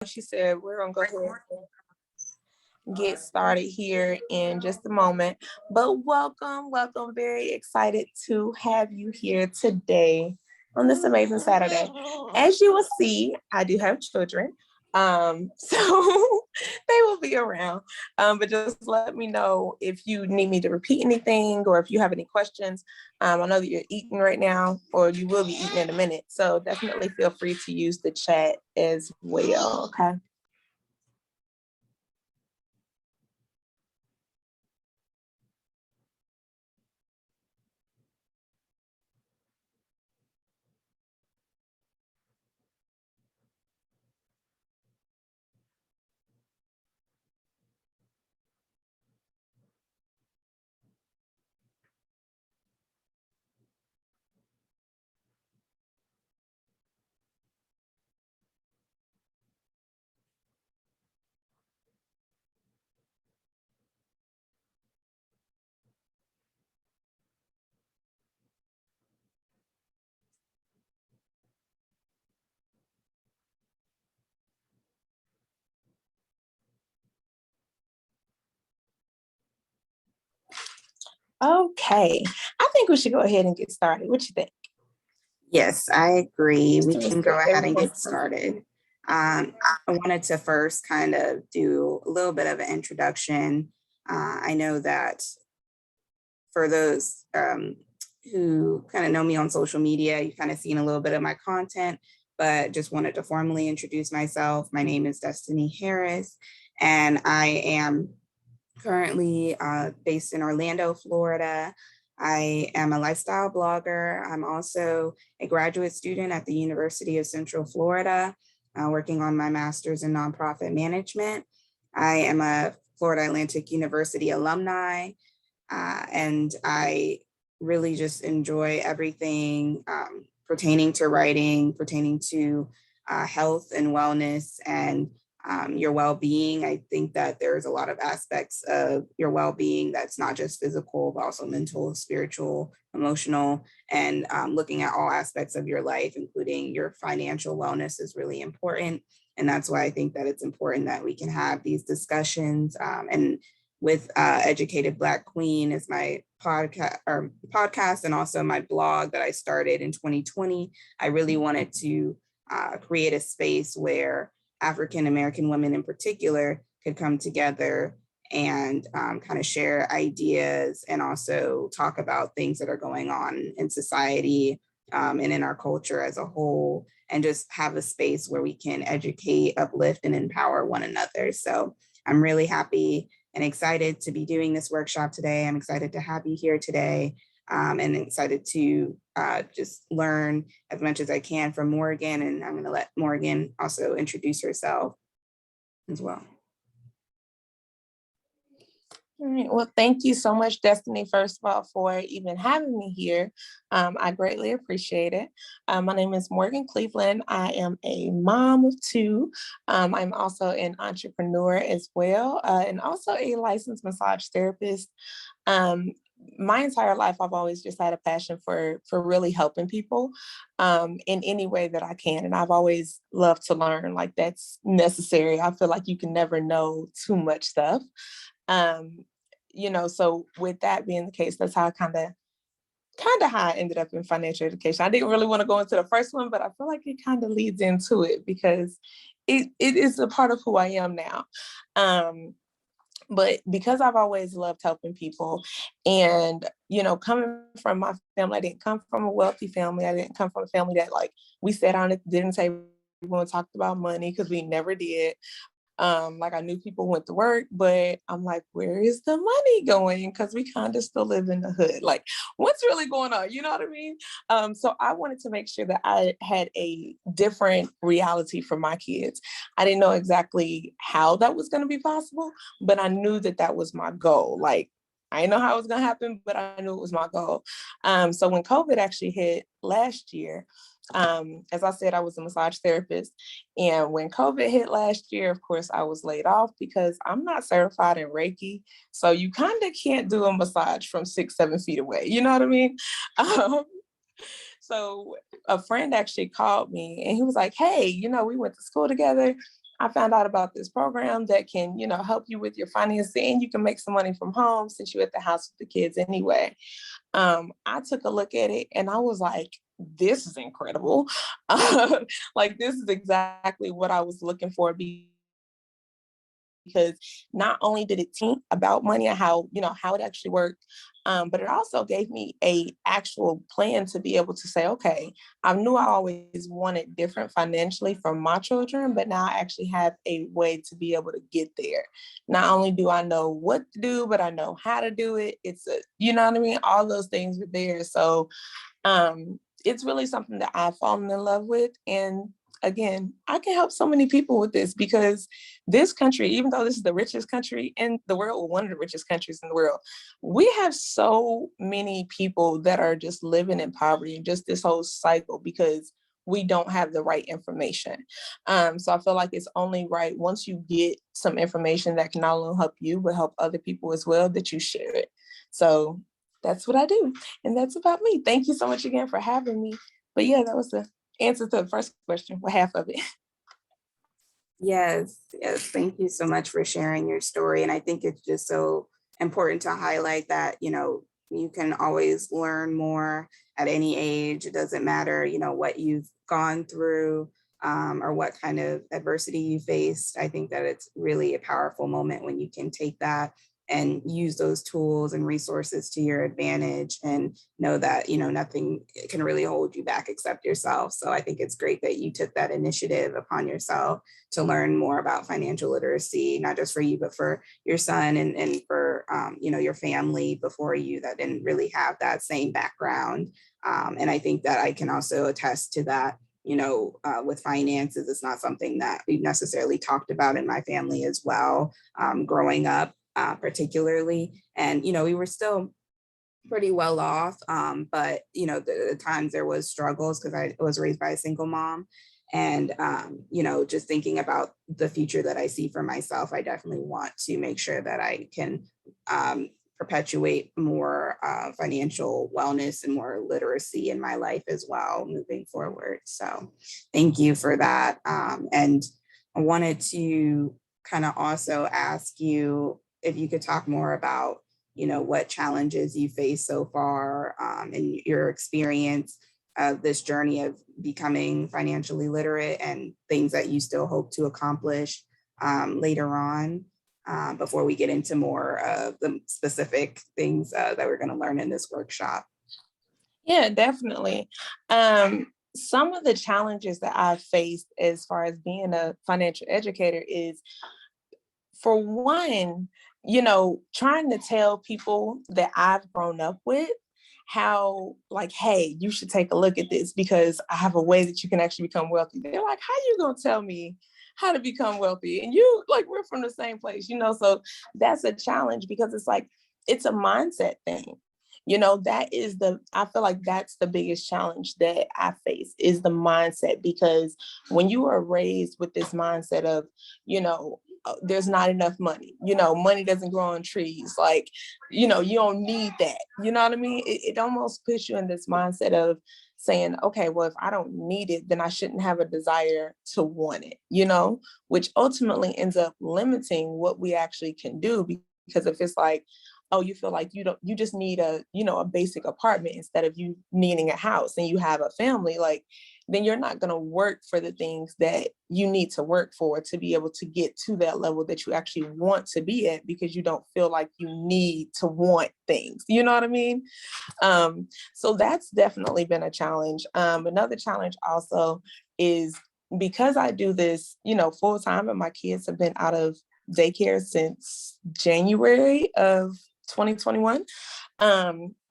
She said we're gonna go ahead and get started here in just a moment. But welcome. Very excited to have you here today on this amazing Saturday. As you will see, I do have children. So they will be around. But just let me know if you need me to repeat anything or if you have any questions. I know that you're eating right now, or you will be eating in a minute. So definitely feel free to use the chat as well. Okay. Okay. I think we should go ahead and get started. What you think? Yes, I agree. We can go ahead and get started. I wanted to first kind of do a little bit of an introduction. I know that for those who kind of know me on social media, you've kind of seen a little bit of my content, but just wanted to formally introduce myself. My name is Destiny Harris, and I am currently based in Orlando, Florida. I am a lifestyle blogger. I'm also a graduate student at the University of Central Florida, working on my master's in nonprofit management. I am a Florida Atlantic University alumni, and I really just enjoy everything pertaining to writing, pertaining to health and wellness and your well-being. I think that there's a lot of aspects of your well-being that's not just physical, but also mental, spiritual, emotional, and looking at all aspects of your life, including your financial wellness, is really important. And that's why I think that it's important that we can have these discussions. And with Educated Black Queen is my podcast and also my blog that I started in 2020. I really wanted to create a space where African American women in particular could come together and kind of share ideas and also talk about things that are going on in society and in our culture as a whole, and just have a space where we can educate, uplift, and empower one another. So I'm really happy and excited to be doing this workshop today. I'm excited to have you here today, and excited to just learn as much as I can from Morgan. And I'm going to let Morgan also introduce herself as well. All right. Well, thank you so much, Destiny, first of all, for even having me here. I greatly appreciate it. My name is Morgan Cleveland. I am a mom of two. I'm also an entrepreneur as well, and also a licensed massage therapist. My entire life, I've always just had a passion for really helping people in any way that I can. And I've always loved to learn. Like, that's necessary. I feel like you can never know too much stuff. So with that being the case, that's how I kind of how I ended up in financial education. I didn't really want to go into the first one, but I feel like it kind of leads into it because it is a part of who I am now. But because I've always loved helping people, and coming from my family, I didn't come from a wealthy family. I didn't come from a family that, like, we sat down at the dinner table and talked about money, because we never did. Like, I knew people went to work, but I'm like, where is the money going? Because we kind of still live in the hood. Like, what's really going on? You know what I mean? So I wanted to make sure that I had a different reality for my kids. I didn't know exactly how that was going to be possible, but I knew that that was my goal. Like, I didn't know how it was going to happen, but I knew it was my goal. So when COVID actually hit last year, as I said, I was a massage therapist. And when COVID hit last year, of course, I was laid off because I'm not certified in Reiki. So you kind of can't do a massage from 6-7 feet away. You know what I mean? Um, so a friend actually called me and he was like, hey, we went to school together. I found out about this program that can, help you with your financing, and you can make some money from home since you're at the house with the kids anyway. I took a look at it and I was like, this is incredible. Like, this is exactly what I was looking for, because not only did it teach about money and how it actually worked, but it also gave me a actual plan to be able to say, okay, I knew I always wanted different financially for my children, but now I actually have a way to be able to get there. Not only do I know what to do, but I know how to do it. You know what I mean? All those things were there. So it's really something that I've fallen in love with. And again, I can help so many people with this, because this country, even though this is the richest country in the world, or one of the richest countries in the world, we have so many people that are just living in poverty, and just this whole cycle, because we don't have the right information. So I feel like it's only right, once you get some information that can not only help you, but help other people as well, that you share it. So that's what I do. And that's about me. Thank you so much again for having me. But yeah, that was the answer to the first question, well, half of it. Yes, yes. Thank you so much for sharing your story. And I think it's just so important to highlight that, you can always learn more at any age. It doesn't matter, what you've gone through, or what kind of adversity you faced. I think that it's really a powerful moment when you can take that and use those tools and resources to your advantage, and know that, nothing can really hold you back except yourself. So I think it's great that you took that initiative upon yourself to learn more about financial literacy, not just for you, but for your son, and for, your family before you that didn't really have that same background. And I think that I can also attest to that. With finances, it's not something that we've necessarily talked about in my family as well, growing up, particularly. And, we were still pretty well off. But the times there was struggles, because I was raised by a single mom. And just thinking about the future that I see for myself, I definitely want to make sure that I can perpetuate more financial wellness and more literacy in my life as well moving forward. So thank you for that. And I wanted to kind of also ask you if you could talk more about what challenges you face so far, in your experience of this journey of becoming financially literate, and things that you still hope to accomplish later on, before we get into more of the specific things that we're going to learn in this workshop. Yeah, definitely. Some of the challenges that I've faced as far as being a financial educator is, for one, trying to tell people that I've grown up with how, like, hey, you should take a look at this, because I have a way that you can actually become wealthy. They're like, how you gonna tell me how to become wealthy? And we're from the same place, so that's a challenge, because it's like, it's a mindset thing. I feel like that's the biggest challenge that I face, is the mindset, because when you are raised with this mindset of, there's not enough money, money doesn't grow on trees, like, you don't need that, you know what I mean? It almost puts you in this mindset of saying, okay, well, if I don't need it, then I shouldn't have a desire to want it, which ultimately ends up limiting what we actually can do. Because if it's like, oh, you feel like you just need a basic apartment instead of you needing a house, and you have a family, like, then you're not going to work for the things that you need to work for to be able to get to that level that you actually want to be at, because you don't feel like you need to want things. You know what I mean? So that's definitely been a challenge. Another challenge also is, because I do this, full time, and my kids have been out of daycare since January of 2021,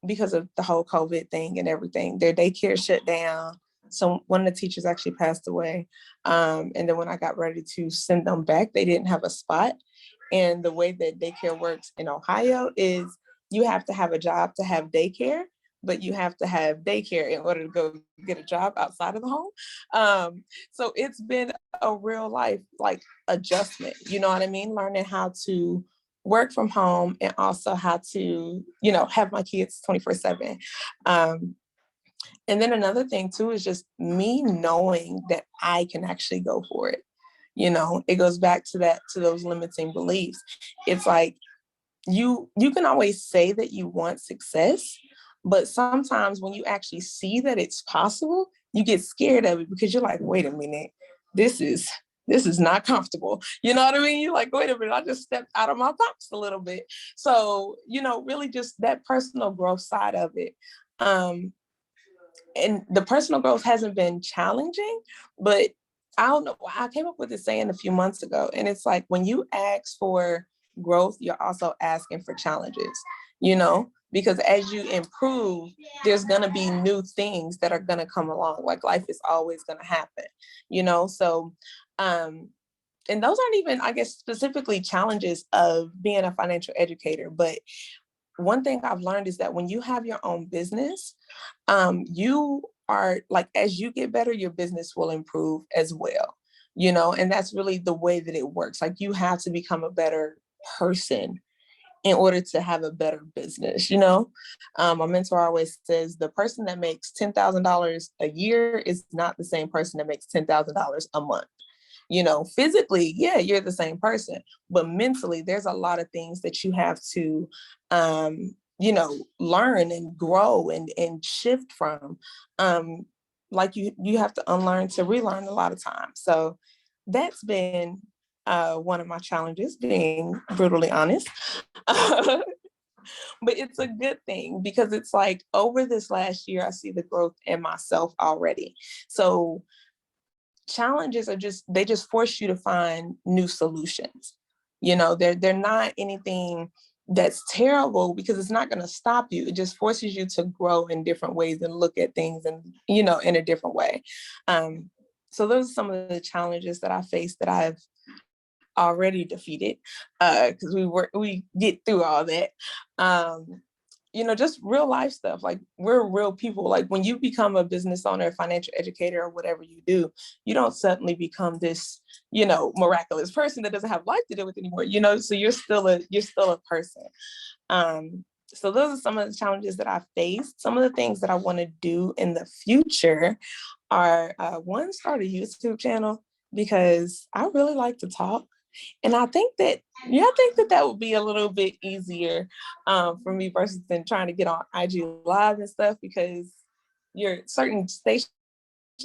because of the whole COVID thing and everything. Their daycare shut down. So one of the teachers actually passed away. And then when I got ready to send them back, they didn't have a spot. And the way that daycare works in Ohio is, you have to have a job to have daycare, but you have to have daycare in order to go get a job outside of the home. So it's been a real life, like, adjustment, you know what I mean? Learning how to work from home, and also how to, have my kids 24/7. And then another thing too is just me knowing that I can actually go for it. It goes back to those limiting beliefs. It's like, you can always say that you want success, but sometimes when you actually see that it's possible, you get scared of it because you're like, wait a minute, this is not comfortable. You know what I mean? You're like, wait a minute, I just stepped out of my box a little bit. So, really just that personal growth side of it. And the personal growth hasn't been challenging, but I don't know. I came up with this saying a few months ago, and it's like, when you ask for growth, you're also asking for challenges, because as you improve, there's going to be new things that are going to come along. Like, life is always going to happen. So, and those aren't even, I guess, specifically challenges of being a financial educator. But one thing I've learned is that when you have your own business, you are like, as you get better, your business will improve as well, and that's really the way that it works. Like, you have to become a better person in order to have a better business. My mentor always says the person that makes $10,000 a year is not the same person that makes $10,000 a month. Physically, yeah, you're the same person, but mentally, there's a lot of things that you have to, learn and grow and shift from. Like, you have to unlearn to relearn a lot of times. So that's been one of my challenges, being brutally honest. But it's a good thing, because it's like, over this last year, I see the growth in myself already. So challenges they just force you to find new solutions. They're not anything that's terrible, because it's not going to stop you. It just forces you to grow in different ways and look at things and, in a different way. So those are some of the challenges that I faced that I've already defeated, because we get through all that. Just real life stuff. Like, we're real people. Like, when you become a business owner, financial educator, or whatever you do, you don't suddenly become this, miraculous person that doesn't have life to deal with anymore. So you're still a person. So those are some of the challenges that I faced. Some of the things that I want to do in the future are, one, start a YouTube channel, because I really like to talk. And I think that that would be a little bit easier for me versus than trying to get on IG Live and stuff, because your certain stations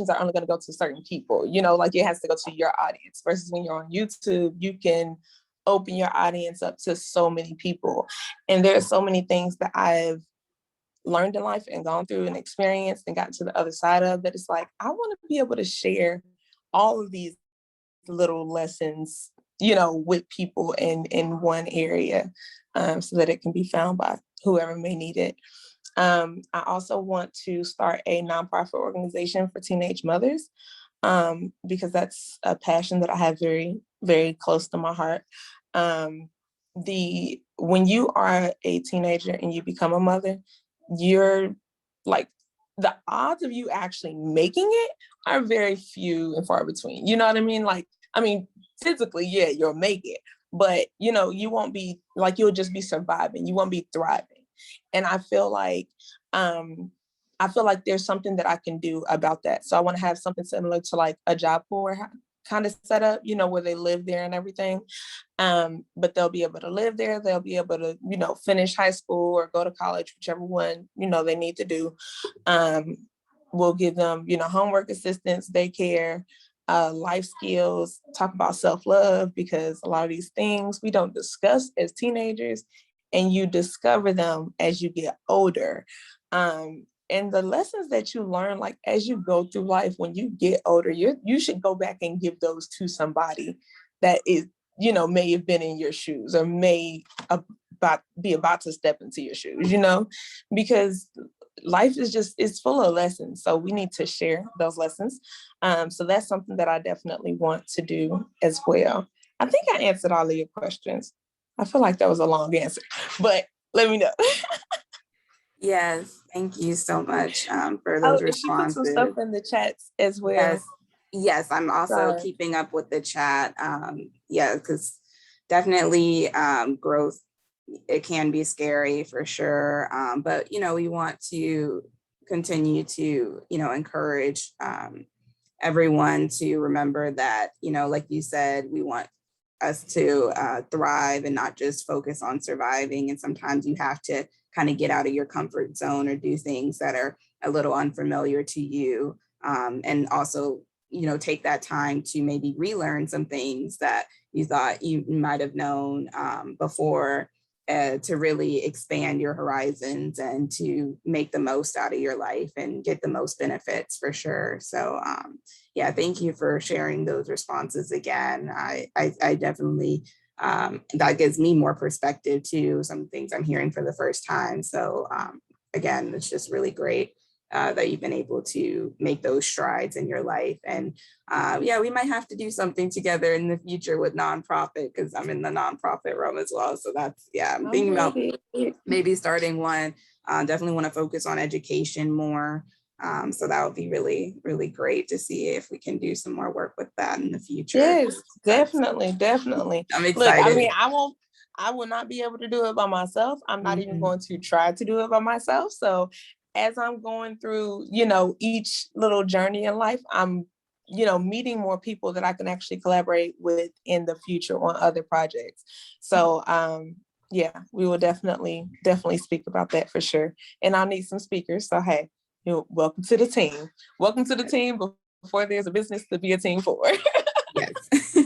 are only going to go to certain people, like, it has to go to your audience, versus when you're on YouTube, you can open your audience up to so many people. And there are so many things that I've learned in life and gone through and experienced and gotten to the other side of, that it's like, I want to be able to share all of these little lessons, with people in one area, so that it can be found by whoever may need it. I also want to start a nonprofit organization for teenage mothers, because that's a passion that I have very, very close to my heart. When you are a teenager and you become a mother, you're like, the odds of you actually making it are very few and far between. You know what I mean? Like, physically, yeah, you'll make it, but you won't be like, you'll just be surviving. You won't be thriving. And I feel like there's something that I can do about that. So I want to have something similar to like a Job Corps kind of setup, where they live there and everything. But they'll be able to live there. They'll be able to, finish high school or go to college, whichever one, they need to do. We'll give them, homework assistance, daycare, life skills, talk about self-love, because a lot of these things we don't discuss as teenagers, and you discover them as you get older. And the lessons that you learn, like, as you go through life, when you get older, you should go back and give those to somebody that is, may have been in your shoes, or may be about to step into your shoes, because life is full of lessons. So we need to share those lessons. So that's something that I definitely want to do as well. I think I answered all of your questions. I feel like that was a long answer, but let me know. Yes, thank you so much for those She put some stuff responses. in the chats as well. Yes, yes, I'm also Sorry. keeping up with the chat. Yeah, because definitely growth, it can be scary for sure. But we want to continue to encourage everyone to remember that, like you said, we want us to thrive and not just focus on surviving. And sometimes you have to kind of get out of your comfort zone or do things that are a little unfamiliar to you. And also, take that time to maybe relearn some things that you thought you might have known before, to really expand your horizons and to make the most out of your life and get the most benefits for sure. So yeah, thank you for sharing those responses again. I definitely, that gives me more perspective to some things I'm hearing for the first time. So again, it's just really great that you've been able to make those strides in your life. And yeah, we might have to do something together in the future with nonprofit, because I'm in the nonprofit realm as well. So that's, yeah, I'm thinking about maybe starting one. Definitely want to focus on education more. So that would be really, really great to see if we can do some more work with that in the future. Yes, definitely. I'm excited. Look, I mean, I will not be able to do it by myself. I'm not even going to try to do it by myself. So as I'm going through, each little journey in life, I'm, meeting more people that I can actually collaborate with in the future on other projects. So, yeah, we will definitely speak about that for sure. And I'll need some speakers. So, hey, welcome to the team. Welcome to the team before there's a business to be a team for. Yes.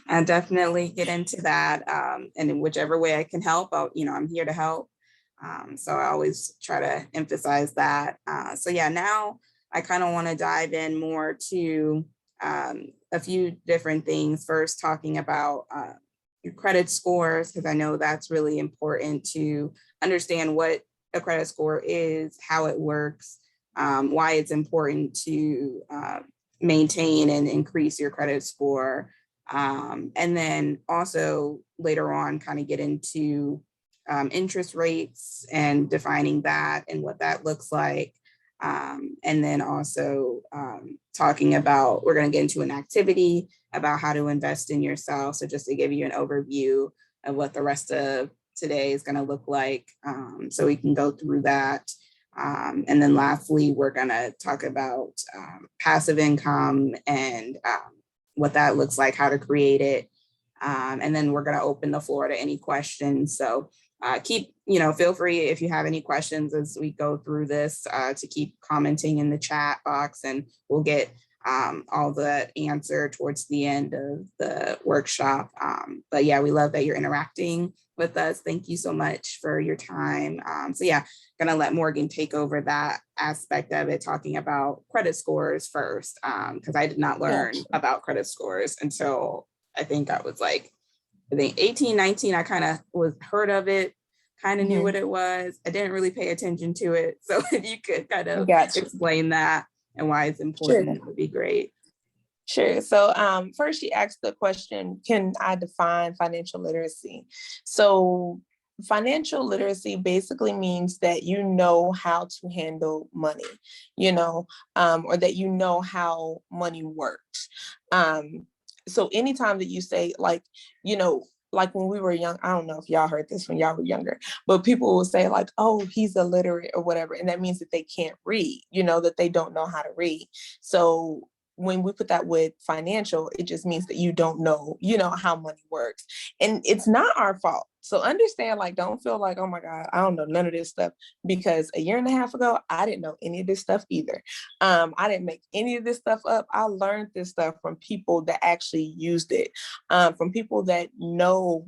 I definitely get into that. And in whichever way I can help, I'm here to help. So I always try to emphasize that. So yeah, now I kind of want to dive in more to a few different things. First, talking about your credit scores, because I know that's really important to understand what a credit score is, how it works, why it's important to maintain and increase your credit score. And then also later on kind of get into interest rates and defining that and what that looks like. And then also talking about, we're going to get into an activity about how to invest in yourself. So just to give you an overview of what the rest of today is going to look like. So we can go through that. And then lastly, we're going to talk about passive income and what that looks like, how to create it. And then we're going to open the floor to any questions. So feel free if you have any questions as we go through this to keep commenting in the chat box, and we'll get all that answered towards the end of the workshop. But yeah, we love that you're interacting with us. Thank you so much for your time. So yeah, gonna let Morgan take over that aspect of it, talking about credit scores first, because I did not learn about credit scores until I think I was like, 18, 19, I kind of was heard of it, kind of knew what it was. I didn't really pay attention to it. So if you could kind of explain that and why it's important, that would be great. Sure. So first she asked the question, can I define financial literacy? So financial literacy basically means that you know how to handle money, or that you know how money works. So anytime that you say like when we were young, I don't know if y'all heard this when y'all were younger, but people will say like, oh, he's illiterate or whatever. And that means that they can't read, that they don't know how to read. So when we put that with financial, it just means that you don't know, how money works. And it's not our fault. So understand, like, don't feel like, oh my God, I don't know none of this stuff, because a year and a half ago, I didn't know any of this stuff either. I didn't make any of this stuff up. I learned this stuff from people that actually used it, from people that know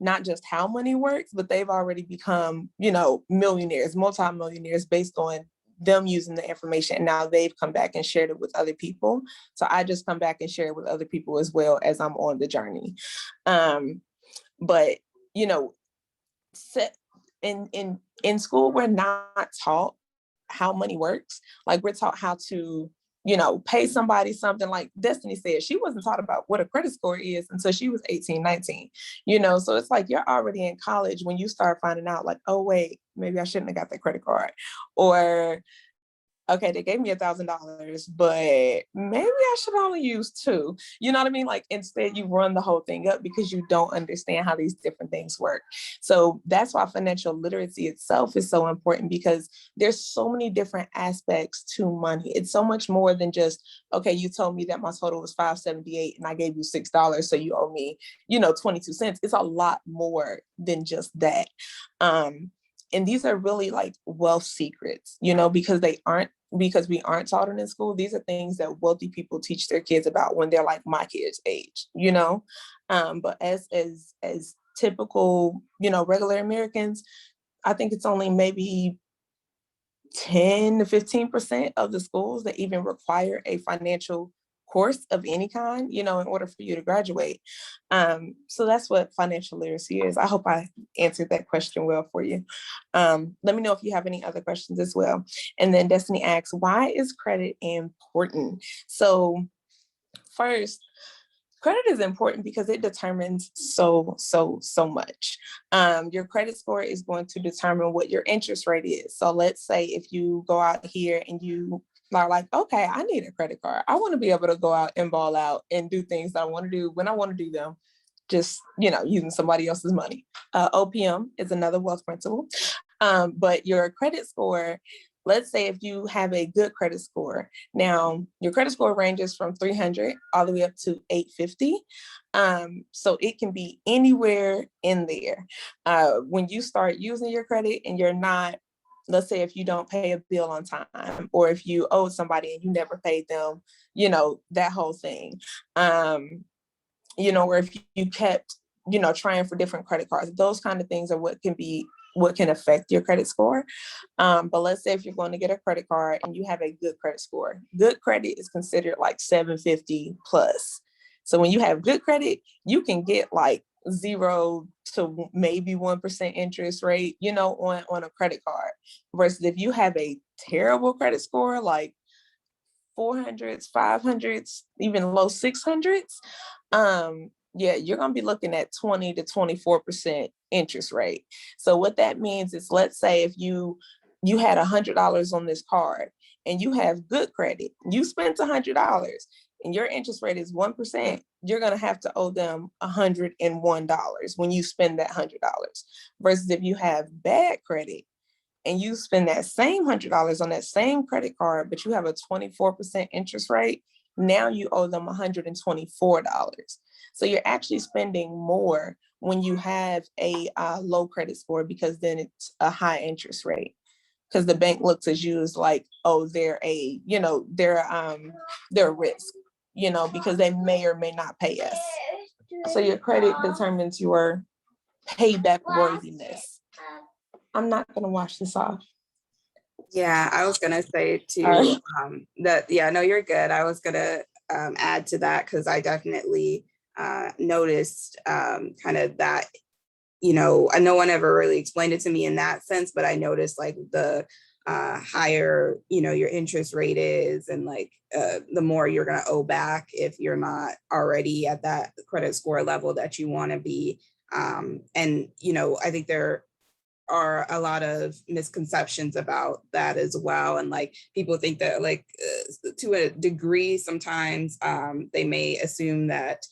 not just how money works, but they've already become, millionaires, multimillionaires based on them using the information. And now they've come back and shared it with other people. So I just come back and share it with other people as well as I'm on the journey. But in school, we're not taught how money works. Like, we're taught how to pay somebody something. Like Destiny said, she wasn't taught about what a credit score is until she was 18, 19, so it's like you're already in college when you start finding out like, oh wait, maybe I shouldn't have got that credit card, or okay, they gave me $1,000, but maybe I should only use two. You know what I mean? Like instead you run the whole thing up because you don't understand how these different things work. So that's why financial literacy itself is so important, because there's so many different aspects to money. It's so much more than just, okay, you told me that my total was $578 and I gave you $6, so you owe me, 22 cents. It's a lot more than just that. And these are really like wealth secrets, because we aren't taught it in school. These are things that wealthy people teach their kids about when they're like my kids' age. But as typical, regular Americans, I think it's only maybe 10 to 15% of the schools that even require a financial course of any kind, in order for you to graduate. So that's what financial literacy is. I hope I answered that question well for you. Let me know if you have any other questions as well. And then Destiny asks, why is credit important? So first, credit is important because it determines so much. Your credit score is going to determine what your interest rate is. So let's say if you go out here and you are like, okay, I need a credit card. I want to be able to go out and ball out and do things that I want to do when I want to do them, just, using somebody else's money. OPM is another wealth principle. But your credit score, let's say if you have a good credit score, now your credit score ranges from 300 all the way up to 850. So it can be anywhere in there. When you start using your credit and you're not, let's say if you don't pay a bill on time, or if you owe somebody and you never paid them, that whole thing. Or if you kept, trying for different credit cards, those kind of things are what can affect your credit score. But let's say if you're going to get a credit card and you have a good credit score, good credit is considered like 750 plus. So when you have good credit, you can get like 0 to maybe 1% interest rate, on a credit card. Versus if you have a terrible credit score, like 400s, 500s, even low 600s, you're going to be looking at 20 to 24% interest rate. So what that means is, let's say if you had $100 on this card and you have good credit, you spent $100 and your interest rate is 1%, you're going to have to owe them $101 when you spend that $100. Versus if you have bad credit and you spend that same $100 on that same credit card, but you have a 24% interest rate, now you owe them $124. So you're actually spending more when you have a low credit score, because then it's a high interest rate. Because the bank looks at you as like, oh, they're a risk, because they may or may not pay us. So your credit determines your payback worthiness. I'm not gonna wash this off. Yeah, I was gonna say too, Right. that, yeah, no, you're good. I was gonna add to that, because I definitely noticed kind of that, and no one ever really explained it to me in that sense, but I noticed like the higher, your interest rate is, and like the more you're gonna owe back if you're not already at that credit score level that you want to be. And, I think there are a lot of misconceptions about that as well. And like people think that like to a degree, sometimes they may assume that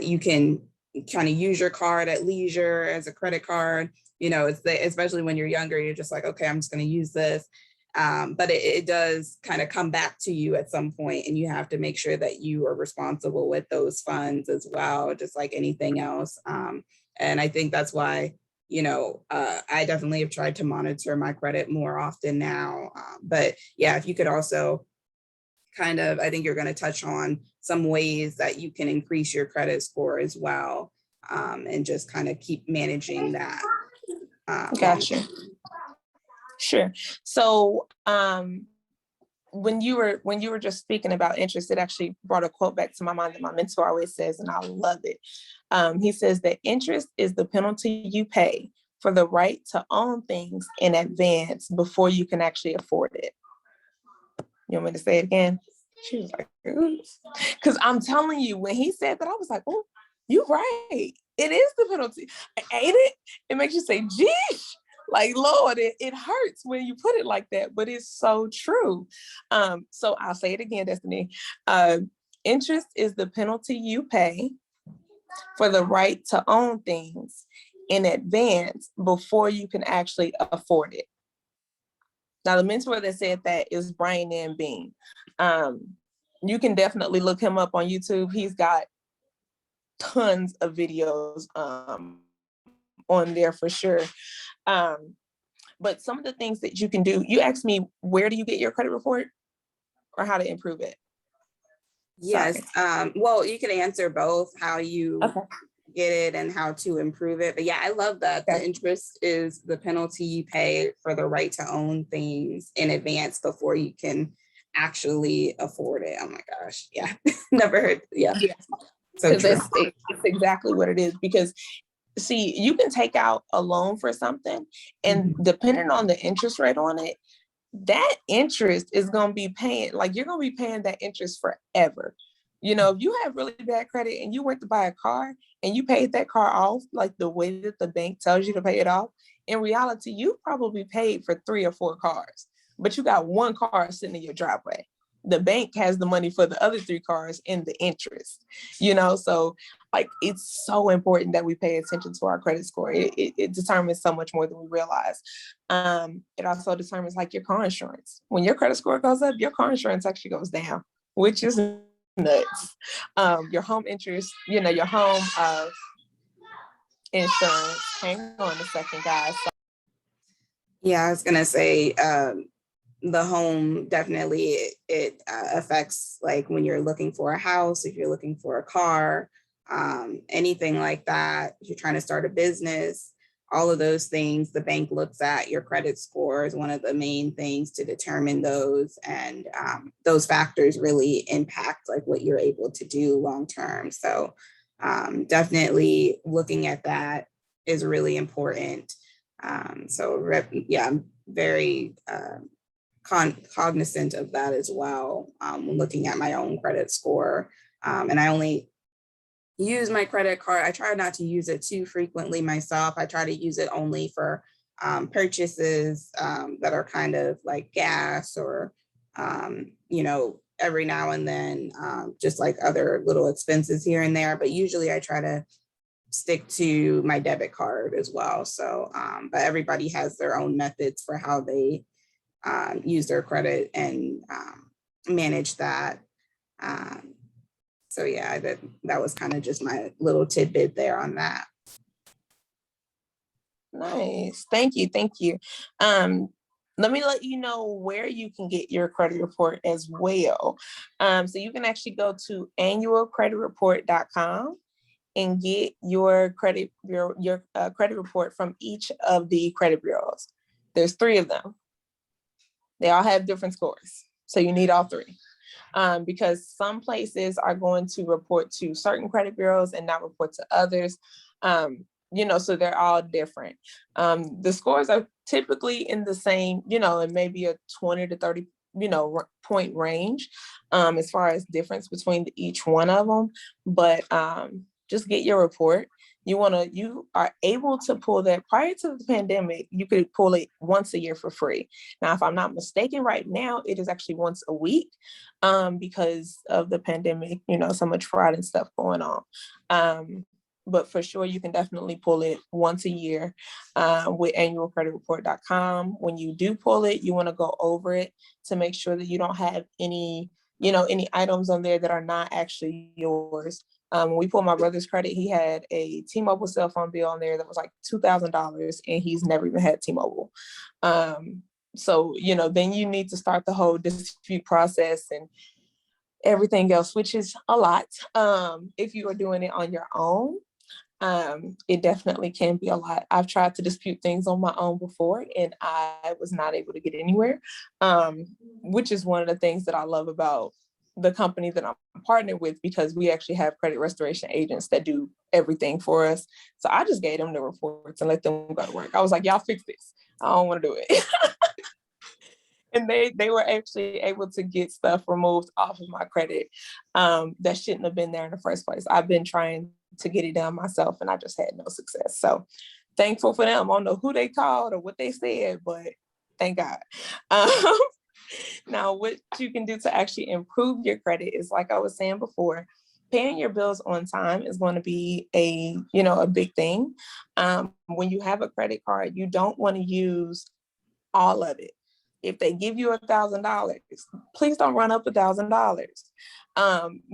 you can kind of use your card at leisure as a credit card. Especially when you're younger, you're just like, okay, I'm just going to use this. But it does kind of come back to you at some point, and you have to make sure that you are responsible with those funds as well, just like anything else. And I think that's why, I definitely have tried to monitor my credit more often now. But yeah, if you could also kind of, I think you're going to touch on some ways that you can increase your credit score as well, and just kind of keep managing that. Gotcha. Sure. So when you were just speaking about interest, it actually brought a quote back to my mind that my mentor always says, and I love it. He says that interest is the penalty you pay for the right to own things in advance before you can actually afford it. You want me to say it again? She was like, oops. Because I'm telling you, when he said that, I was like, oh, you're right. It is the penalty. Ain't it? It makes you say, geez. Like, Lord, it hurts when you put it like that, but it's so true. So I'll say it again, Destiny. Interest is the penalty you pay for the right to own things in advance before you can actually afford it. Now, the mentor that said that is Brian and Bean. You can definitely look him up on YouTube. He's got tons of videos on there for sure. But some of the things that you can do, you asked me, where do you get your credit report or how to improve it? Yes. Well, you can answer both, how you get it and how to improve it. But yeah, I love that. The interest is the penalty you pay for the right to own things in advance before you can actually afford it. Oh my gosh. Yeah. Never heard. Yeah. So true. It's exactly what it is. Because see, you can take out a loan for something, and depending on the interest rate on it, that interest is going to be paying, like you're going to be paying that interest forever. You know, if you have really bad credit and you went to buy a car and you paid that car off like the way that the bank tells you to pay it off, in reality, you probably paid for 3 or 4 cars, but you got one car sitting in your driveway. The bank has the money for the other 3 cars in the interest, you know? So like, it's so important that we pay attention to our credit score. It determines so much more than we realize. It also determines like your car insurance. When your credit score goes up, your car insurance actually goes down, which is nuts. Your home interest, you know, your home insurance. Hang on a second, guys. Yeah, I was gonna say, the home definitely it affects, like when you're looking for a house, if you're looking for a car, anything like that, if you're trying to start a business, all of those things, the bank looks at your credit score as one of the main things to determine those, and those factors really impact like what you're able to do long term. So definitely looking at that is really important. Yeah, I'm very cognizant of that as well, when looking at my own credit score. And I only use my credit card. I try not to use it too frequently myself. I try to use it only for purchases that are kind of like gas or, you know, every now and then, just like other little expenses here and there. But usually I try to stick to my debit card as well. So, but everybody has their own methods for how they use their credit and manage that. So yeah, that was kind of just my little tidbit there on that. Nice. Thank you. Thank you. Let me let you know where you can get your credit report as well. So you can actually go to annualcreditreport.com and get your credit credit report from each of the credit bureaus. There's 3 of them. They all have different scores, so you need all 3. Because some places are going to report to certain credit bureaus and not report to others. You know, so they're all different. The scores are typically in the same, you know, and maybe a 20 to 30, you know, point range as far as difference between each one of them. But just get your report. You are able to pull that. Prior to the pandemic, you could pull it once a year for free. Now, if I'm not mistaken, right now it is actually once a week because of the pandemic, you know, so much fraud and stuff going on. But for sure, you can definitely pull it once a year with annualcreditreport.com. When you do pull it, you want to go over it to make sure that you don't have any, you know, any items on there that are not actually yours. When we pulled my brother's credit, he had a T-Mobile cell phone bill on there that was like $2,000, and he's never even had T-Mobile. So, you know, then you need to start the whole dispute process and everything else, which is a lot. If you are doing it on your own, it definitely can be a lot. I've tried to dispute things on my own before, and I was not able to get anywhere, which is one of the things that I love about the company that I'm partnered with, because we actually have credit restoration agents that do everything for us. So I just gave them the reports and let them go to work. I was like, y'all fix this. I don't want to do it. And they were actually able to get stuff removed off of my credit that shouldn't have been there in the first place. I've been trying to get it done myself, and I just had no success. So thankful for them. I don't know who they called or what they said, but thank God. Um, Now, what you can do to actually improve your credit is, like I was saying before, paying your bills on time is going to be a big thing. When you have a credit card, you don't want to use all of it. If they give you $1,000, please don't run up $1,000,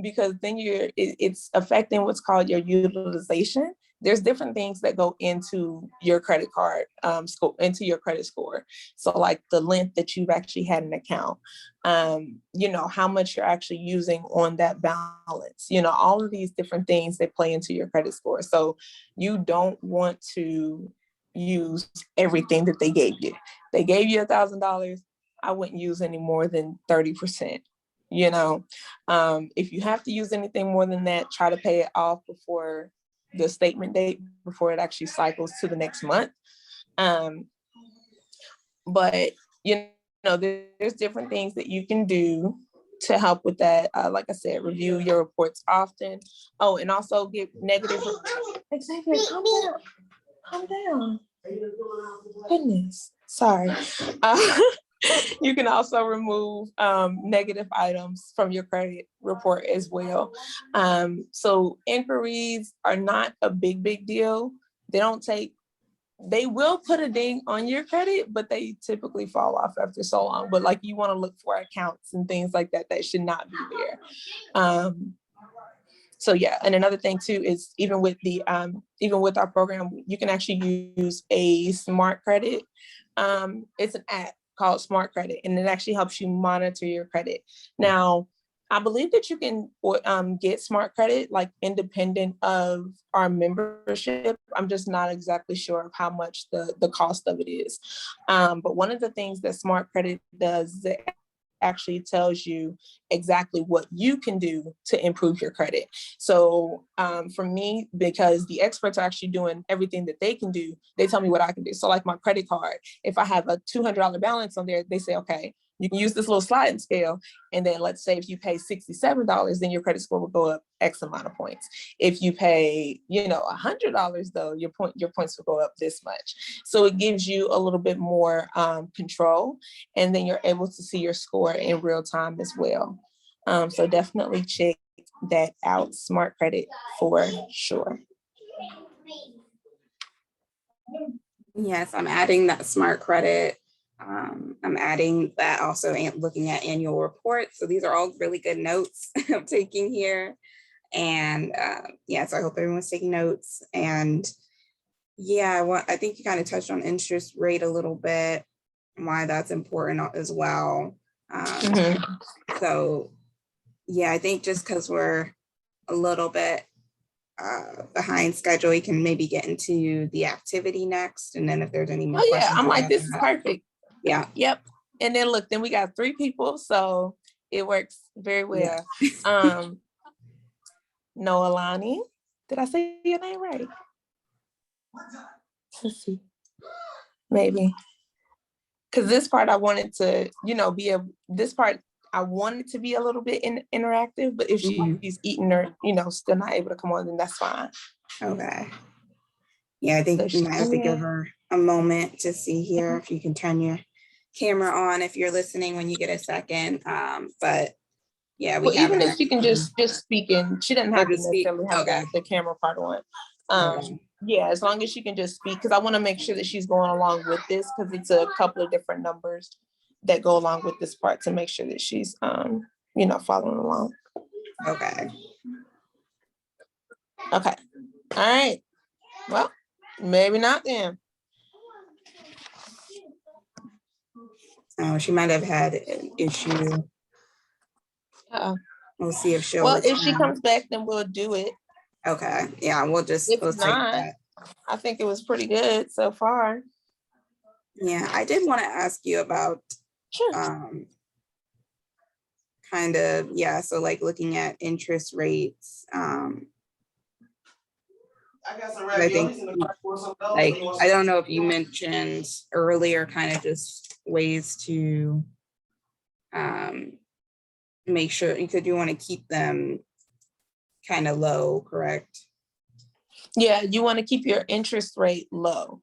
because then it's affecting what's called your utilization. There's different things that go into your credit card score, into your credit score. So like the length that you've actually had an account, how much you're actually using on that balance, all of these different things that play into your credit score. So you don't want to use everything that they gave you. They gave you $1,000. I wouldn't use any more than 30%. If you have to use anything more than that, try to pay it off before the statement date, before it actually cycles to the next month. But there's different things that you can do to help with that. Like I said, review your reports often. Oh, and also get negative. Exactly. Calm down. Goodness. Sorry. You can also remove negative items from your credit report as well. So inquiries are not a big deal. They will put a ding on your credit, but they typically fall off after so long. But like, you want to look for accounts and things like that should not be there. So yeah, and another thing too is even with our program, you can actually use a smart credit. It's an app called Smart Credit, and it actually helps you monitor your credit. Now, I believe that you can get Smart Credit like independent of our membership. I'm just not exactly sure of how much the cost of it is. But one of the things that Smart Credit does is it actually tells you exactly what you can do to improve your credit. So for me, because the experts are actually doing everything that they can do, they tell me what I can do. So like my credit card, if I have a $200 balance on there, they say, okay, you can use this little sliding scale. And then let's say if you pay $67, then your credit score will go up X amount of points. If you pay, $100 though, your points will go up this much. So it gives you a little bit more control, and then you're able to see your score in real time as well. So definitely check that out, Smart Credit, for sure. Yes, I'm adding that Smart Credit. I'm adding that also, and looking at annual reports. So these are all really good notes I'm taking here. And so I hope everyone's taking notes. And I think you kind of touched on interest rate a little bit, why that's important as well. So I think just because we're a little bit behind schedule, we can maybe get into the activity next. And then if there's any more questions. I'm like, this is perfect. Yeah. Yep. And then look, then we got 3 people, so it works very well. Yeah. Noelani, did I say your name right? Let's see. Maybe. Because this part I wanted to, I wanted to be a little bit interactive, but if she's eating or, still not able to come on, then that's fine. Okay. Yeah, I think we might have to give her a moment to see here if you can turn your camera on if you're listening when you get a second. But yeah, even if she can just speak in, she doesn't have to necessarily have the camera part on. Yeah, as long as she can just speak, because I want to make sure that she's going along with this, because it's a couple of different numbers that go along with this part, to make sure that she's following along. Okay. All right. Well, maybe not then. Oh, she might have had an issue. We'll see if she'll. Well, if she comes back, then we'll do it. Okay. Yeah, we'll take that. I think it was pretty good so far. Yeah, I did want to ask you about so like looking at interest rates. I think, like, I don't know if you mentioned earlier, kind of just ways to make sure, because you want to keep them kind of low, correct? Yeah, you want to keep your interest rate low.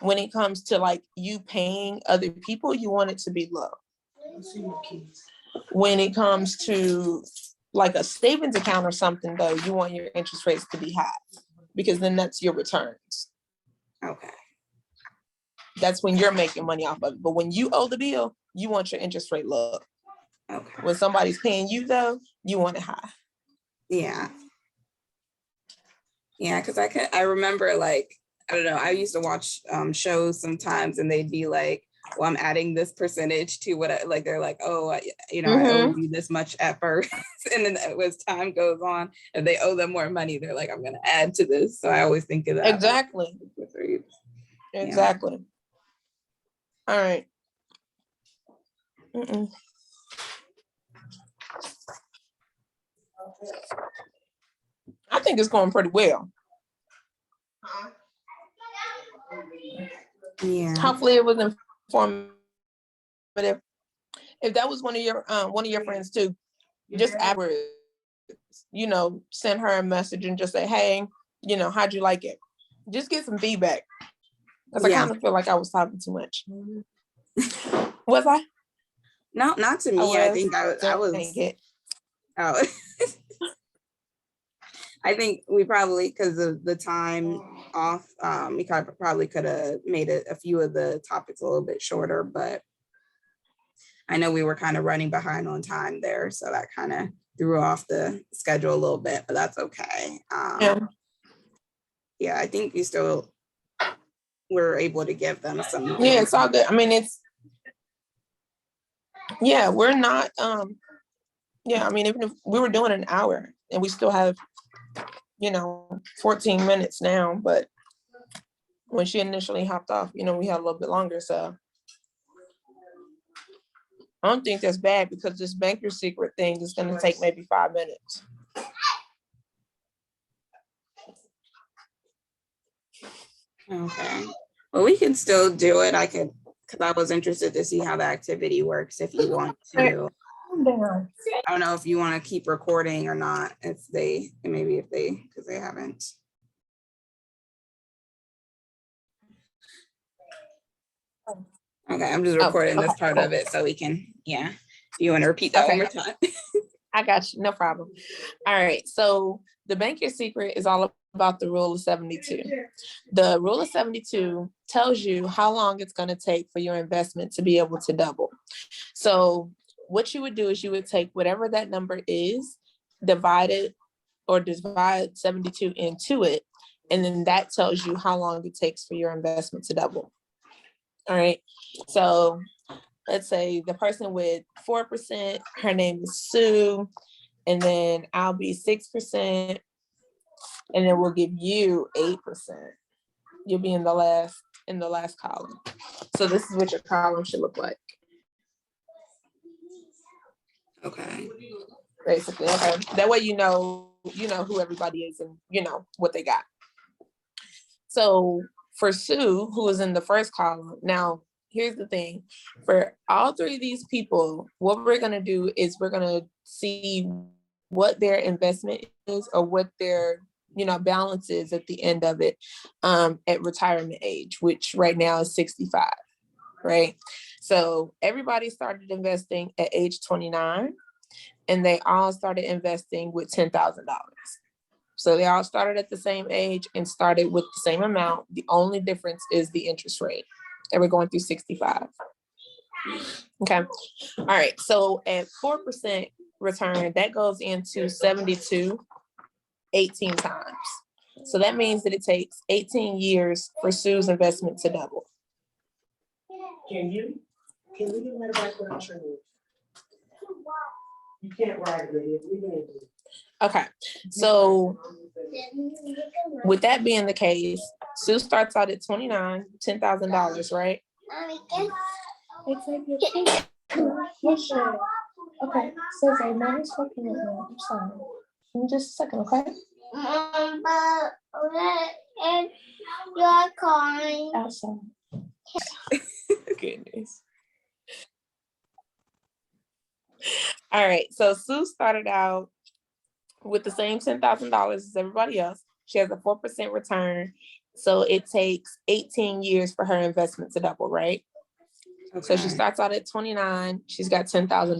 When it comes to like you paying other people, you want it to be low. When it comes to like a savings account or something, though, you want your interest rates to be high because then that's your returns. Okay. That's when you're making money off of it. But when you owe the bill, you want your interest rate low. Okay. When somebody's paying you, though, you want it high. Yeah. Yeah, because I remember, like, I don't know, I used to watch shows sometimes and they'd be like, well, I'm adding this percentage to what like they're like, oh, I owe you this much at first. And then as time goes on, if they owe them more money, they're like, I'm going to add to this. So I always think of that. Exactly. Exactly. All right. I think it's going pretty well. Yeah. Hopefully it was informative. If that was one of your friends too, just afterwards, send her a message and just say, hey, how'd you like it? Just get some feedback. Because I kind of feel like I was talking too much. Was I? No, not to me. I think I was. Oh. I think we probably, because of the time off, we probably could have made a few of the topics a little bit shorter, but I know we were kind of running behind on time there. So that kind of threw off the schedule a little bit, but that's okay. Yeah, I think you still were able to give them some. Yeah, it's all good. I mean, we're not, even if we were doing an hour and we still have, 14 minutes now, but when she initially hopped off, we had a little bit longer. So I don't think that's bad because this banker secret thing is going to take maybe 5 minutes. Okay. Well, we can still do it. Because I was interested to see how the activity works if you want to. I don't know if you want to keep recording or not, because they haven't. Okay, I'm just recording this part of it so we can, if you want to repeat that one more time. I got you, no problem. All right, so the banker secret is all about the rule of 72. The rule of 72 tells you how long it's going to take for your investment to be able to double. So what you would do is you would take whatever that number is, divide 72 into it, and then that tells you how long it takes for your investment to double. All right, so let's say the person with 4%, her name is Sue, and then I'll be 6%, and then we'll give you 8%. You'll be in the last column. So this is what your column should look like. Okay. Basically, okay. That way you know who everybody is and what they got. So for Sue, who is in the first column, now here's the thing. For all three of these people, what we're gonna do is we're gonna see what their investment is or what their balance is at the end of it at retirement age, which right now is 65, right? So everybody started investing at age 29, and they all started investing with $10,000. So they all started at the same age and started with the same amount. The only difference is the interest rate. And we're going through 65. Okay. All right. So at 4% return, that goes into 72 18 times. So that means that it takes 18 years for Sue's investment to double. Can we get that back with our You can't write it. Okay, so with that being the case, Sue starts out at 29, $10,000, right? Okay, so Mommy's working with me. I'm sorry. Give me just a second, okay? And you're calling outside. Goodness. All right, so Sue started out with the same $10,000 as everybody else. She has a 4% return. So it takes 18 years for her investment to double, right? Okay. So she starts out at 29. She's got $10,000.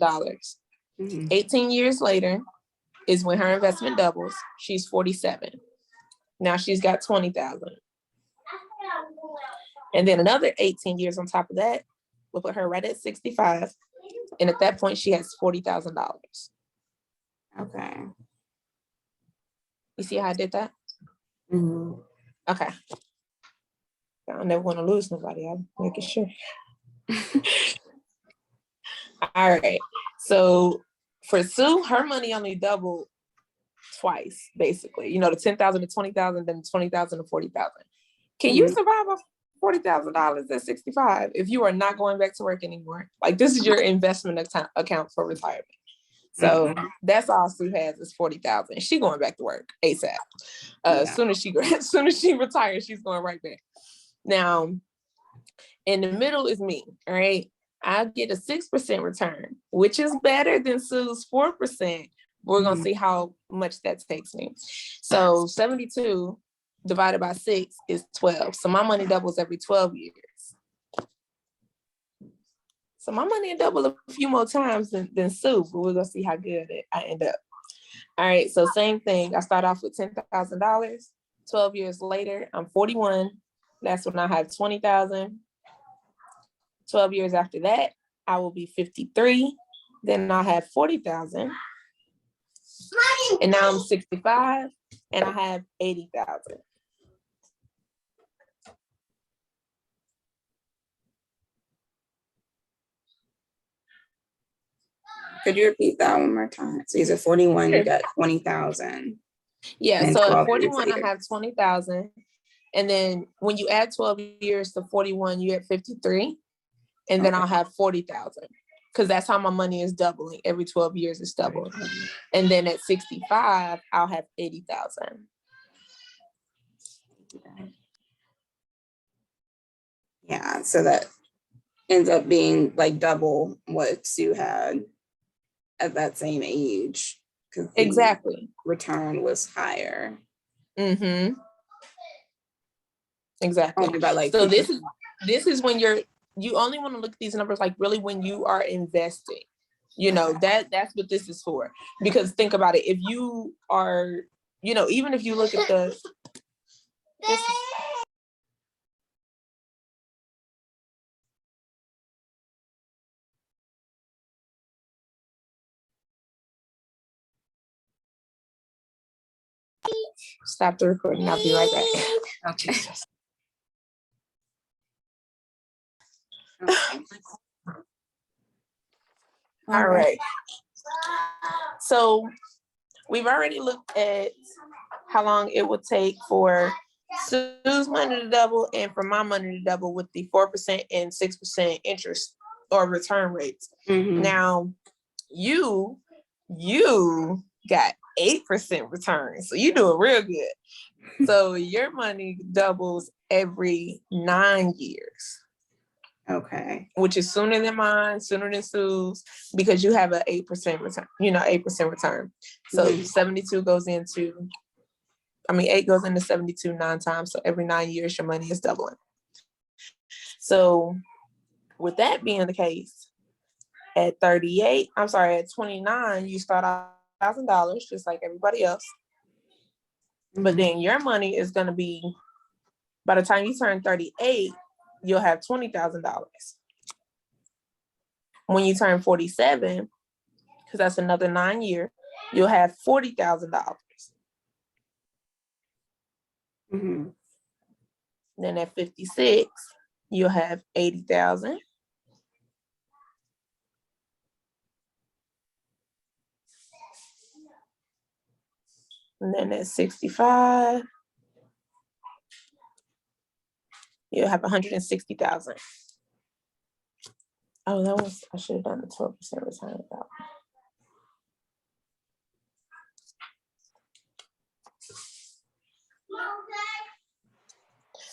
Mm-hmm. 18 years later is when her investment doubles. She's 47. Now she's got 20,000. And then another 18 years on top of that will put her right at 65. And at that point, she has $40,000. Okay. You see how I did that? Mm-hmm. Okay. I never want to lose nobody. I'm making sure. All right. So for Sue, her money only doubled twice, basically. You know, the 10,000 to 20,000, then 20,000 to 40,000. Can you survive off $40,000 at 65 if you are not going back to work anymore? Like, this is your investment account for retirement. So that's all Sue has is 40,000. She going back to work ASAP. As soon as she retires, she's going right back. Now, in the middle is me. All right, I get a 6% return, which is better than Sue's 4%. We're gonna see how much that takes me. So 72 divided by 6 is 12. So my money doubles every 12 years. So my money will double a few more times than Sue, but we're gonna see how good I end up. All right, so same thing. I start off with $10,000. 12 years later, I'm 41. That's when I have 20,000. 12 years after that, I will be 53. Then I'll have 40,000. And now I'm 65 and I have 80,000. Could you repeat that one more time? So he's at 41, you got 20,000. Yeah, so at 41, I have 20,000. And then when you add 12 years to 41, you get 53. And then I'll have 40,000. Because that's how my money is doubling. Every 12 years it's doubling. And then at 65, I'll have 80,000. Yeah, so that ends up being like double what Sue had at that same age. Exactly. Return was higher. Mm-hmm. Exactly. Only by like so this is when you only want to look at these numbers like really when you are investing. You know, that's what this is for. Because think about it, if you are, you know, even if you look at stop the recording, I'll be right back. Okay. All right. So we've already looked at how long it would take for Sue's money to double and for my money to double with the 4% and 6% interest or return rates. Mm-hmm. Now, you got 8% return. So you're doing real good. So your money doubles every 9 years. Okay. Which is sooner than mine, sooner than Sue's, because you have an 8% return, 8% return. So 72 goes into, 8 goes into 72 9 times. So every 9 years, your money is doubling. So with that being the case, at 29, you start out $1,000, just like everybody else. But then your money is going to be, by the time you turn 38, you'll have $20,000. When you turn 47, because that's another 9 years, you'll have $40,000. Mm-hmm. Then at 56, you'll have 80,000. And then at 65, you'll have 160,000. Oh, I should have done the 12% return.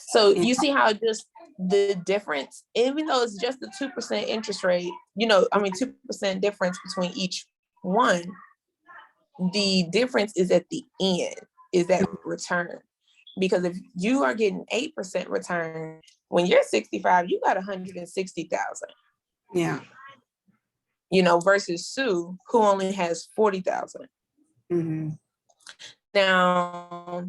So you see how just the difference, even though it's just the 2% interest rate, 2% difference between each one, the difference is at the end. is that return. Because if you are getting 8% return, when you're 65, you got 160,000. Yeah. You know, versus Sue, who only has 40,000. Mm-hmm. Now,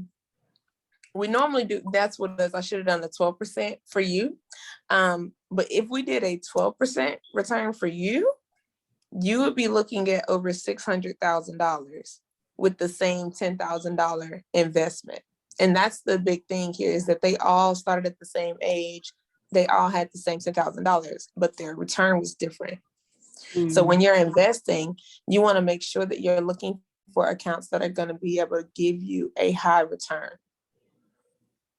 we normally do, that's what it is. I should have done the 12% for you. But if we did a 12% return for you, you would be looking at over $600,000 with the same $10,000 investment. And that's the big thing here, is that they all started at the same age. They all had the same $10,000, but their return was different. Mm-hmm. So when you're investing, you want to make sure that you're looking for accounts that are going to be able to give you a high return.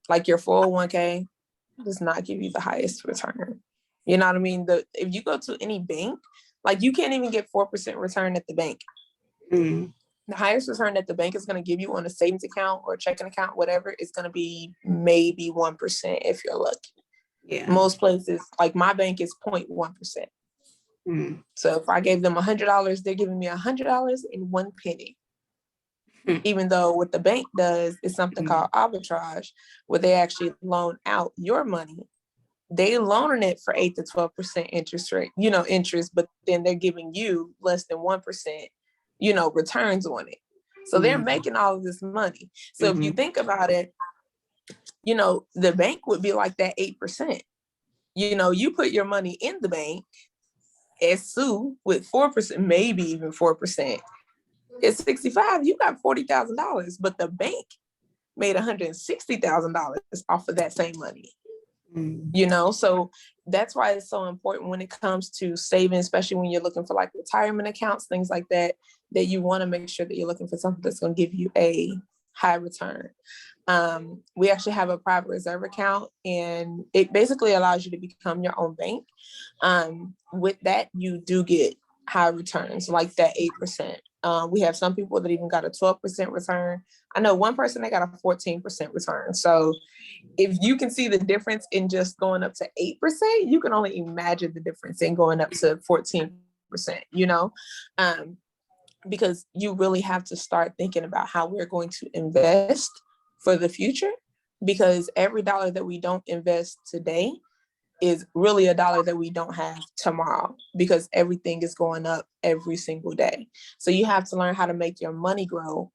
Like your 401k does not give you the highest return. You know what I mean? If you go to any bank, like you can't even get 4% return at the bank. Mm-hmm. The highest return that the bank is going to give you on a savings account or checking account, whatever, is going to be maybe 1% if you're lucky. Yeah. Most places, like my bank, is 0.1%. Mm-hmm. So if I gave them $100, they're giving me $100 and 1 penny. Even though what the bank does is something called arbitrage, where they actually loan out your money. They loaning it for 8 to 12% interest rate, interest, but then they're giving you less than 1%, returns on it. So they're making all of this money. So if you think about it, the bank would be like that 8%. You put your money in the bank as Sue with 4%, maybe even 4%. At 65, you got $40,000, but the bank made $160,000 off of that same money. So that's why it's so important when it comes to saving, especially when you're looking for like retirement accounts, things like that, that you want to make sure that you're looking for something that's going to give you a high return. We actually have a private reserve account, and it basically allows you to become your own bank. With that, you do get high returns, like that 8%. We have some people that even got a 12% return. I know one person that got a 14% return. So if you can see the difference in just going up to 8%, you can only imagine the difference in going up to 14%, because you really have to start thinking about how we're going to invest for the future, because every dollar that we don't invest today is really a dollar that we don't have tomorrow, because everything is going up every single day. So you have to learn how to make your money grow,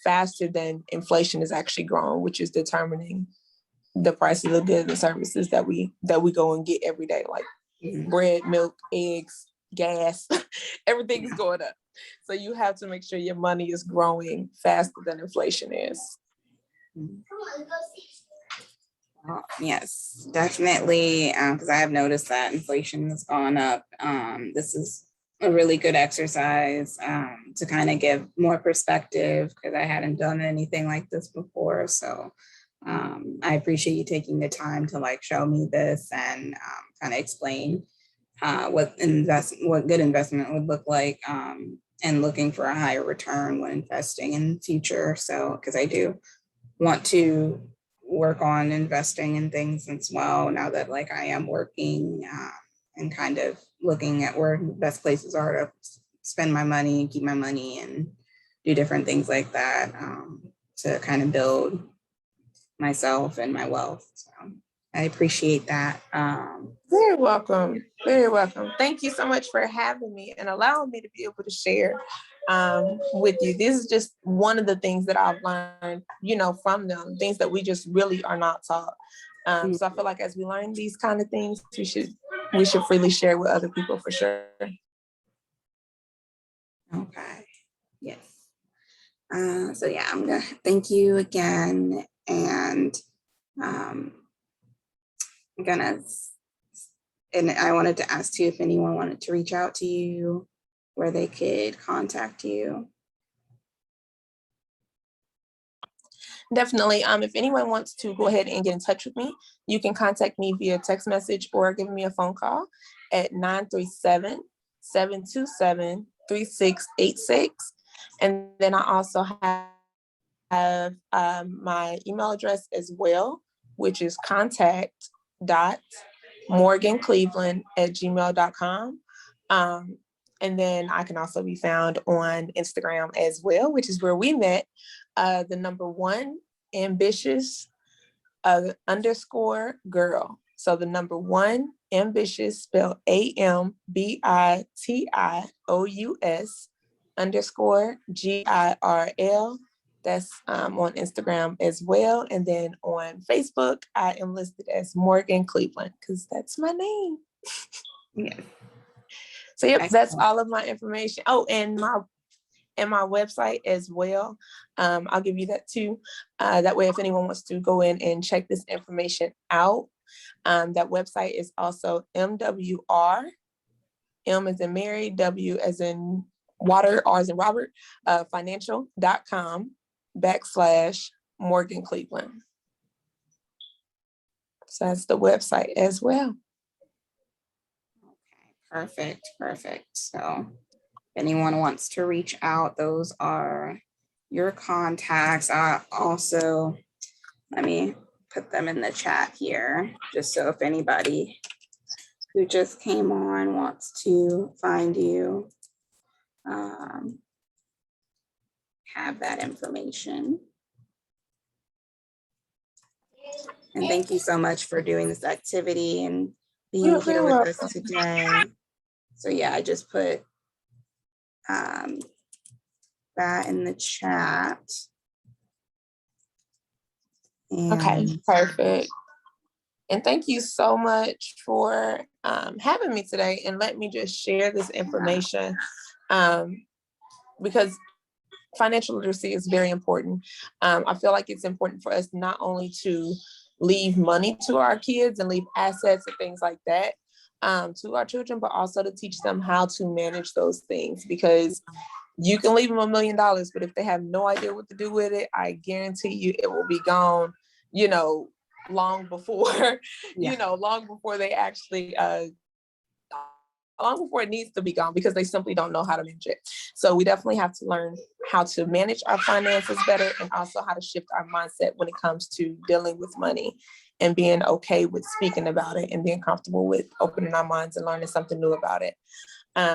faster than inflation is actually growing, which is determining the price of the goods and services that we go and get every day, like bread, milk, eggs, gas, everything is going up. So you have to make sure your money is growing faster than inflation is. Yes, definitely. Because I have noticed that inflation has gone up. This is a really good exercise to kind of give more perspective, because I hadn't done anything like this before. So I appreciate you taking the time to show me this and kind of explain what good investment would look like, and looking for a higher return when investing in the future. So, because I do want to work on investing in things as well, now that I am working, and kind of looking at where the best places are to spend my money and keep my money and do different things like that, to kind of build myself and my wealth. So I appreciate that. Very welcome. Very welcome. Thank you so much for having me and allowing me to be able to share with you. This is just one of the things that I've learned, from them, things that we just really are not taught. So I feel like as we learn these kind of things, we should freely share with other people, for sure. Okay. Yes. So yeah, I'm gonna thank you again, and I'm gonna, and I wanted to ask you if anyone wanted to reach out to you, where they could contact you. Definitely. If anyone wants to go ahead and get in touch with me, you can contact me via text message or give me a phone call at 937-727-3686. And then I also have my email address as well, which is contact.morgancleveland@gmail.com. And then I can also be found on Instagram as well, which is where we met. the number 1, ambitious, underscore girl. So the number 1, ambitious, spelled AMBITIOUS, underscore GIRL. That's on Instagram as well. And then on Facebook, I am listed as Morgan Cleveland because that's my name. Yeah. So yep, that's all of my information. Oh, and my website as well. I'll give you that too. That way, if anyone wants to go in and check this information out, that website is also MWR, M as in Mary, W as in water, R as in Robert, financial.com/Morgan Cleveland. So that's the website as well. Okay, perfect. So if anyone wants to reach out, those are your contacts. Also, let me put them in the chat here, just so if anybody who just came on wants to find you, have that information. And thank you so much for doing this activity and being here with us today. So yeah, I just put that in the chat. Okay, perfect. And thank you so much for having me today and let me just share this information because financial literacy is very important. I feel like it's important for us not only to leave money to our kids and leave assets and things like that to our children, but also to teach them how to manage those things, because you can leave them $1 million, but if they have no idea what to do with it, I guarantee you it will be gone, long before, long before they actually, long before it needs to be gone, because they simply don't know how to manage it. So we definitely have to learn how to manage our finances better, and also how to shift our mindset when it comes to dealing with money and being okay with speaking about it and being comfortable with opening our minds and learning something new about it.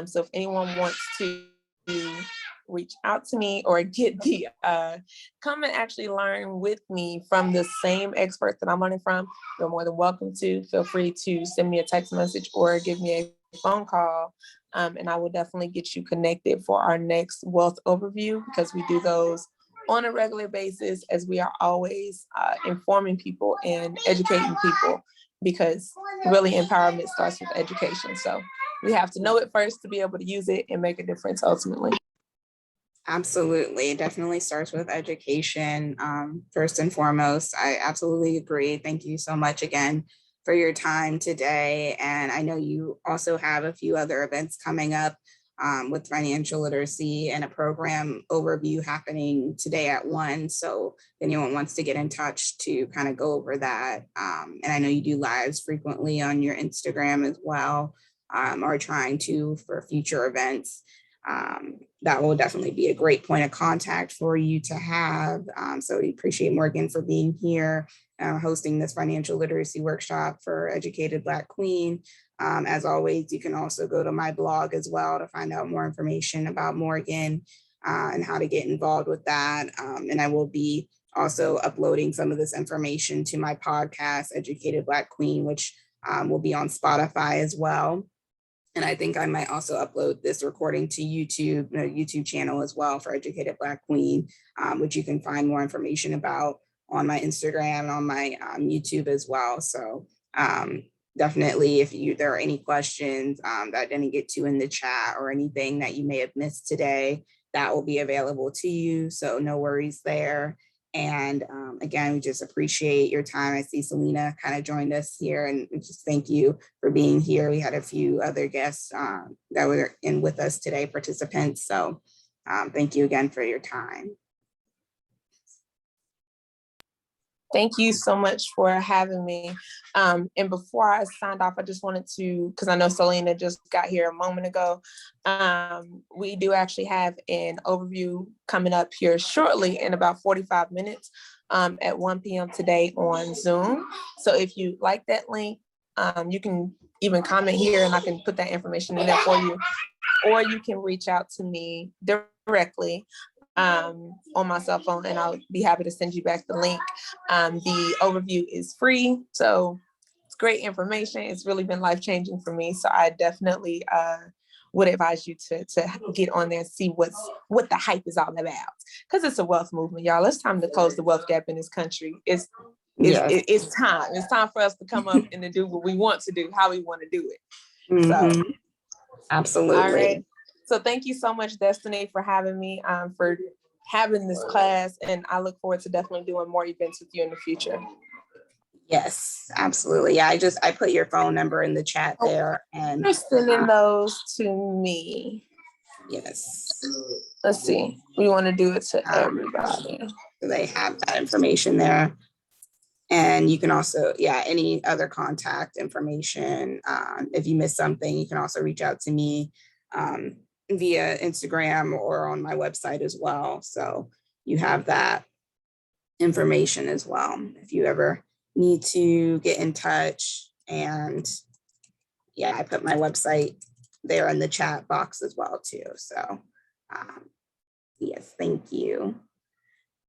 So if anyone wants to reach out to me or get the come and actually learn with me from the same experts that I'm learning from, you're more than welcome to. Feel free to send me a text message or give me a phone call, and I will definitely get you connected for our next wealth overview, because we do those on a regular basis, as we are always informing people and educating people, because really empowerment starts with education. So we have to know it first to be able to use it and make a difference ultimately. Absolutely. It definitely starts with education. First and foremost, I absolutely agree. Thank you so much again for your time today. And I know you also have a few other events coming up with financial literacy and a program overview happening today at 1. So if anyone wants to get in touch to kind of go over that. And I know you do lives frequently on your Instagram as well, or trying to for future events. That will definitely be a great point of contact for you to have. So we appreciate Morgan for being here, hosting this financial literacy workshop for Educated Black Queen. As always, you can also go to my blog as well to find out more information about Morgan and how to get involved with that. And I will be also uploading some of this information to my podcast, Educated Black Queen, which will be on Spotify as well. And I think I might also upload this recording to YouTube, YouTube channel as well for Educated Black Queen, which you can find more information about on my Instagram and on my YouTube as well. So definitely, if there are any questions that I didn't get to in the chat or anything that you may have missed today, that will be available to you. So no worries there. And again, we just appreciate your time. I see Selena kind of joined us here, and we just thank you for being here. We had a few other guests that were in with us today, participants. So thank you again for your time. Thank you so much for having me. And before I signed off, I just wanted to, because I know Selena just got here a moment ago, we do actually have an overview coming up here shortly in about 45 minutes at 1 p.m. today on Zoom. So if you like that link, you can even comment here and I can put that information in there for you, or you can reach out to me directly. on my cell phone, and I'll be happy to send you back the link. The overview is free, so it's great information. It's really been life-changing for me. So I definitely would advise you to get on there and see what the hype is all about. Because it's a wealth movement, y'all. It's time to close the wealth gap in this country. It's time. It's time for us to come up and to do what we want to do, how we want to do it. So absolutely. All right. So thank you so much, Destiny, for having me, for having this class. And I look forward to definitely doing more events with you in the future. Yes, absolutely. Yeah, I put your phone number in the chat there. And you're sending those to me. Yes. Let's see. We want to do it to everybody. So they have that information there. And you can also, any other contact information. If you miss something, you can also reach out to me via Instagram or on my website as well. So you have that information as well if you ever need to get in touch. And I put my website there in the chat box as well too. So yes, thank you.